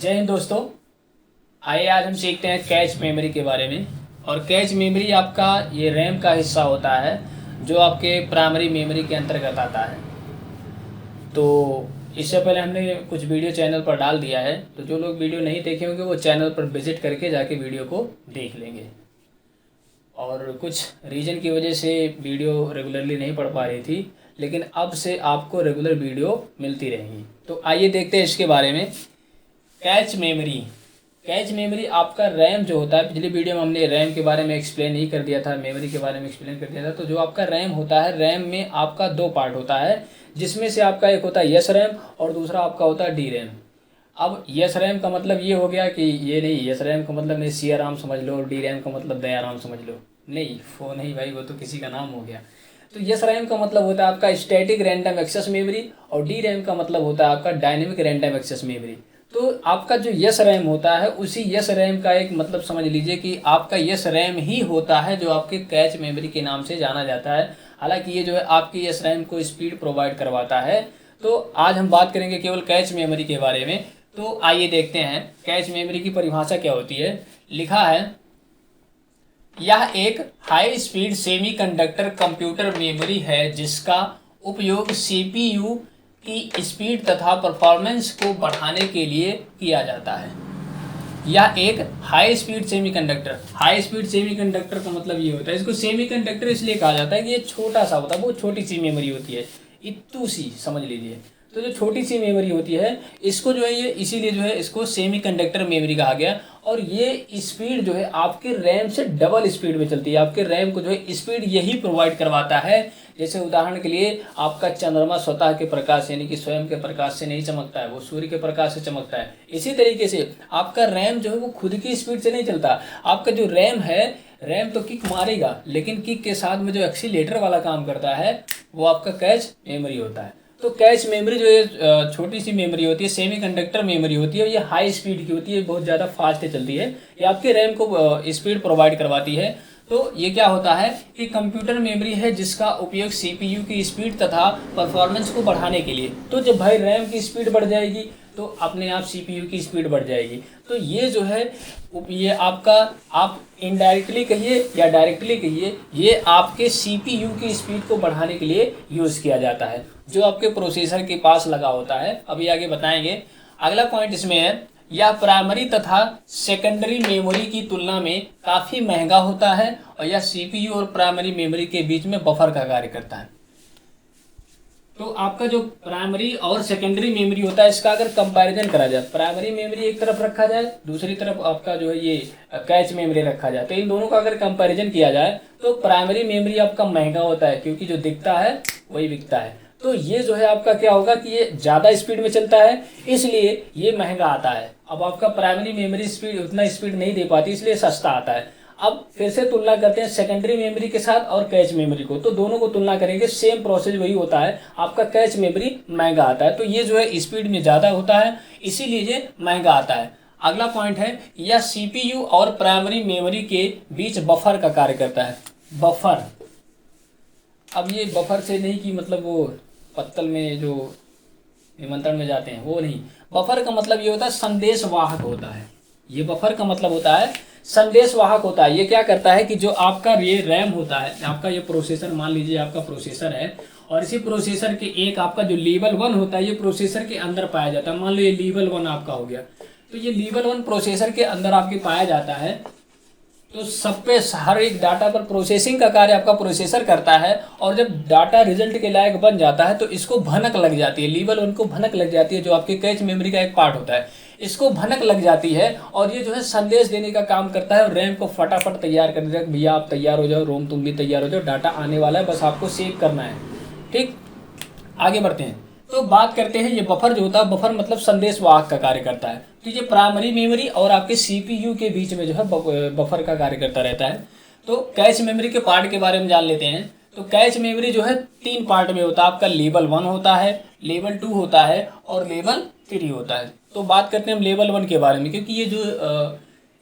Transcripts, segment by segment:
जय हिंद दोस्तों। आइए आज हम सीखते हैं कैच मेमोरी के बारे में। और कैच मेमोरी आपका ये रैम का हिस्सा होता है जो आपके प्राइमरी मेमोरी के अंतर्गत आता है। तो इससे पहले हमने कुछ वीडियो चैनल पर डाल दिया है, तो जो लोग वीडियो नहीं देखे होंगे वो चैनल पर विजिट करके जाके वीडियो को देख लेंगे। और कुछ रीज़न की वजह से वीडियो रेगुलरली नहीं पढ़ पा रही थी, लेकिन अब से आपको रेगुलर वीडियो मिलती रहेंगी। तो आइए देखते हैं इसके बारे में। कैच मेमोरी आपका रैम जो होता है, पिछली वीडियो में हमने रैम के बारे में एक्सप्लेन ही कर दिया था, मेमोरी के बारे में एक्सप्लेन कर दिया था। तो जो आपका रैम होता है, रैम में आपका दो पार्ट होता है, जिसमें से आपका एक होता है यस रैम और दूसरा आपका होता है डी रैम। अब यस रैम का मतलब ये हो गया कि ये नहीं, यस रैम का मतलब नहीं सियाराम समझ लो, और डी रैम का मतलब दयाराम समझ लो। नहीं, वो नहीं भाई, वो तो किसी का नाम हो गया। तो यस रैम का मतलब होता है आपका स्टैटिक रैंडम एक्सेस मेमोरी, और डी रैम का मतलब होता है आपका डायनेमिक रैंडम एक्सेस मेमोरी। तो आपका जो यस रैम होता है, उसी यस रैम का एक मतलब समझ लीजिए कि आपका यस रैम ही होता है जो आपके कैच मेमोरी के नाम से जाना जाता है। हालांकि ये जो है आपकी यस रैम को स्पीड प्रोवाइड करवाता है। तो आज हम बात करेंगे केवल कैच मेमोरी के बारे में। तो आइए देखते हैं कैच मेमोरी की परिभाषा क्या होती है। लिखा है, यह एक high speed semiconductor computer memory है जिसका उपयोग सीपीयू की स्पीड तथा परफॉर्मेंस को बढ़ाने के लिए किया जाता है। यह एक हाई स्पीड सेमीकंडक्टर का मतलब ये होता है, इसको सेमीकंडक्टर इसलिए कहा जाता है कि ये छोटा सा होता है, बहुत छोटी सी मेमोरी होती है, इतू सी समझ लीजिए। तो जो छोटी सी मेमोरी होती है, इसको जो है ये इसीलिए जो है इसको सेमीकंडक्टर मेमोरी कहा गया। और ये स्पीड जो है आपके रैम से डबल स्पीड में चलती है। आपके रैम को जो है स्पीड यही प्रोवाइड करवाता है। जैसे उदाहरण के लिए आपका चंद्रमा स्वतः के प्रकाश यानी कि स्वयं के प्रकाश से नहीं चमकता है, वो सूर्य के प्रकाश से चमकता है। इसी तरीके से आपका रैम जो है वो खुद की स्पीड से नहीं चलता। आपका जो रैम है, रैम तो किक मारेगा, लेकिन किक के साथ में जो एक्सीलेटर वाला काम करता है वो आपका कैच मेमोरी होता है। तो कैच मेमोरी जो है छोटी सी मेमोरी होती है, सेमीकंडक्टर मेमोरी होती है, और ये हाई स्पीड की होती है, बहुत ज़्यादा फास्ट चलती है। ये आपके रैम को स्पीड प्रोवाइड करवाती है। तो ये क्या होता है कि कंप्यूटर मेमोरी है जिसका उपयोग सीपीयू की स्पीड तथा परफॉर्मेंस को बढ़ाने के लिए। तो जब भाई रैम की स्पीड बढ़ जाएगी तो अपने आप सीपीयू की स्पीड बढ़ जाएगी। तो ये जो है ये आपका, आप इनडायरेक्टली कहिए या डायरेक्टली कहिए, ये आपके सीपीयू की स्पीड को बढ़ाने के लिए यूज़ किया जाता है, जो आपके प्रोसेसर के पास लगा होता है। अभी आगे बताएंगे। अगला पॉइंट इसमें है, यह प्राइमरी तथा सेकेंडरी मेमोरी की तुलना में काफ़ी महंगा होता है और यह सीपीयू और प्राइमरी मेमोरी के बीच में बफर का कार्य करता है। तो आपका जो प्राइमरी और सेकेंडरी मेमोरी होता है, इसका अगर कंपैरिजन करा जाए, प्राइमरी मेमोरी एक तरफ रखा जाए, दूसरी तरफ आपका जो है ये कैच मेमोरी रखा जाए, तो इन दोनों का अगर कंपैरिजन किया जाए तो प्राइमरी मेमोरी आपका महंगा होता है, क्योंकि जो दिखता है वही बिकता है। तो ये जो है आपका क्या होगा कि ये ज़्यादा स्पीड में चलता है, इसलिए ये महंगा आता है। अब आपका प्राइमरी मेमोरी स्पीड उतना स्पीड नहीं दे पाती, इसलिए सस्ता आता है। अब फिर से तुलना करते हैं सेकेंडरी मेमोरी के साथ और कैच मेमोरी को, तो दोनों को तुलना करेंगे, सेम प्रोसेस वही होता है। आपका कैच मेमोरी महंगा आता है, तो ये जो है स्पीड में ज़्यादा होता है, इसीलिए ये महंगा आता है। अगला पॉइंट है, यह सीपीयू और प्राइमरी मेमोरी के बीच बफर का कार्य करता है। बफर, अब ये बफर से नहीं कि मतलब वो पत्तल में जो निमंत्रण में जाते हैं वो नहीं, बफर का मतलब ये होता है संदेश वाहक होता है। ये बफर का मतलब होता है संदेश वाहक होता है। ये क्या करता है कि जो आपका ये रैम होता है, आपका ये प्रोसेसर, मान लीजिए आपका प्रोसेसर है, और इसी प्रोसेसर के एक आपका जो लेवल 1 होता है, ये प्रोसेसर के अंदर पाया जाता है। मान लो ये लेवल 1 आपका हो गया, तो ये लेवल 1 प्रोसेसर के अंदर आपके पाया जाता है। तो सब पे हर एक डाटा पर प्रोसेसिंग का कार्य आपका प्रोसेसर करता है, और जब डाटा रिजल्ट के लायक बन जाता है तो इसको भनक लग जाती है, लेवल 1 को भनक लग जाती है, जो आपके कैच मेमोरी का एक पार्ट होता है, इसको भनक लग जाती है, और ये जो है संदेश देने का काम करता है, और रैम को फटाफट तैयार कर देता है, भैया आप तैयार हो जाओ, रोम तुम भी तैयार हो जाओ, डाटा आने वाला है, बस आपको सेव करना है। ठीक, आगे बढ़ते हैं। तो बात करते हैं, ये बफर जो होता है, बफर मतलब संदेश वाहक का कार्य करता है। तो ये प्राइमरी मेमोरी और आपके सीपीयू के बीच में जो है बफर का कार्य करता रहता है। तो कैच मेमोरी के पार्ट के बारे में जान लेते हैं। तो कैच मेमोरी जो है 3 पार्ट में होता है। आपका लेवल 1 होता है, लेवल 2 होता है और लेवल 3 होता है। तो बात करते हैं हम लेवल 1 के बारे में, क्योंकि ये जो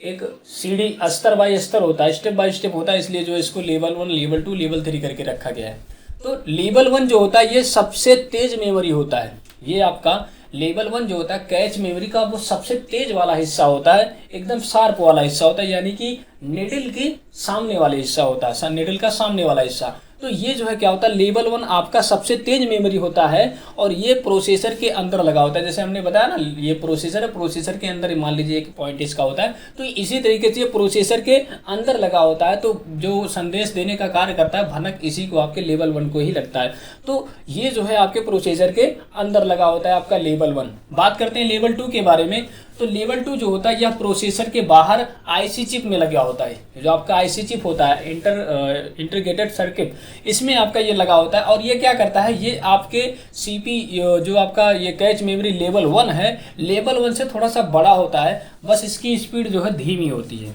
एक सीढ़ी स्तर बाय स्तर होता है, स्टेप बाय स्टेप होता है, इसलिए जो इसको लेवल 1, लेवल 2, लेवल 3 करके रखा गया है। तो लेवल 1 जो होता है ये सबसे तेज मेमोरी होता है। ये आपका लेवल 1 जो होता है कैच मेमोरी का वो सबसे तेज वाला हिस्सा होता है, एकदम शार्प वाला हिस्सा होता है, यानी कि निडल के सामने वाले हिस्सा होता है, निडल का सामने वाला हिस्सा। तो ये जो है क्या होता है, लेवल 1 आपका सबसे तेज मेमोरी होता है और ये प्रोसेसर के अंदर लगा होता है। जैसे हमने बताया ना, ये प्रोसेसर है, प्रोसेसर के अंदर मान लीजिए एक पॉइंट इसका होता है, तो इसी तरीके से ये प्रोसेसर के अंदर लगा होता है। तो जो संदेश देने का कार्य करता है भनक, इसी को आपके लेवल 1 को ही लगता है। तो ये जो है आपके प्रोसेसर के अंदर लगा होता है आपका लेवल 1। बात करते हैं लेवल 2 के बारे में। तो लेवल 2 जो होता है यह प्रोसेसर के बाहर आईसी चिप में लगा होता है। जो आपका आईसी चिप होता है, इंटीग्रेटेड सर्किट, इसमें आपका ये लगा होता है। और ये क्या करता है, ये आपके सीपी जो आपका ये कैच मेमोरी लेवल 1 है, लेवल 1 से थोड़ा सा बड़ा होता है, बस इसकी स्पीड जो है धीमी होती है,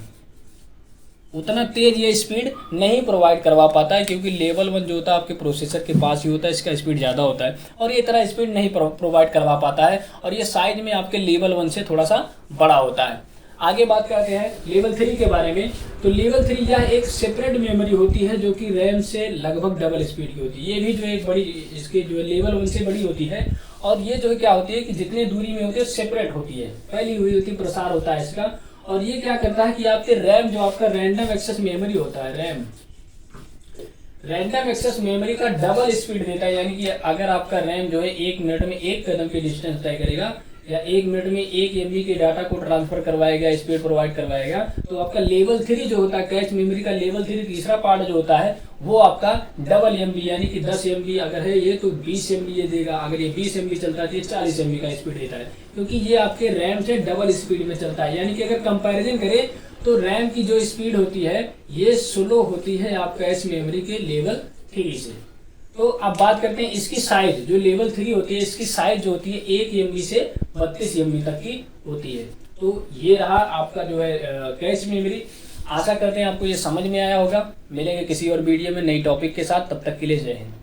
उतना तेज ये स्पीड नहीं प्रोवाइड करवा पाता है, क्योंकि लेवल 1 जो होता है आपके प्रोसेसर के पास ही होता है, इसका स्पीड ज़्यादा होता है और ये इतना स्पीड नहीं प्रोवाइड करवा पाता है, और ये साइज में आपके लेवल 1 से थोड़ा सा बड़ा होता है। आगे बात करते हैं लेवल 3 के बारे में। तो लेवल 3 यह एक सेपरेट मेमोरी होती है जो कि रैम से लगभग डबल स्पीड की होती है। ये भी जो एक बड़ी, इसके जो है लेवल 1 से बड़ी होती है, और ये जो है क्या होती है कि जितने दूरी में होती है सेपरेट होती है, फैली हुई होती है, प्रसार होता है इसका। और ये क्या करता है कि आपके रैम, जो आपका रैंडम एक्सेस मेमोरी होता है, रैंडम एक्सेस मेमोरी का डबल स्पीड देता है। यानी कि अगर आपका रैम जो है 1 मिनट में 1 कदम की डिस्टेंस तय करेगा या 1 मिनट में 1 MB के डाटा को ट्रांसफर करवाएगा, स्पीड प्रोवाइड करवाएगा, तो आपका लेवल 3 जो होता है कैच मेमोरी का लेवल 3 तीसरा पार्ट जो होता है वो आपका डबल MB, यानी कि 10 MB अगर है ये तो 20 MB ये देगा। अगर ये 20 MB चलता है तो ये 40 MB का स्पीड देता है, क्योंकि ये आपके रैम से डबल स्पीड में चलता है। यानी कि अगर कंपैरिजन करें तो रैम की जो स्पीड होती है ये स्लो होती है आपका कैच मेमोरी के लेवल 3 से। तो अब बात करते हैं इसकी साइज, जो लेवल 3 होती है इसकी साइज जो होती है 1 MB से 32 MB तक की होती है। तो ये रहा आपका जो है कैच मेमोरी। आशा करते हैं आपको ये समझ में आया होगा। मिलेंगे किसी और वीडियो में नई टॉपिक के साथ, तब तक के लिए जय हिंद।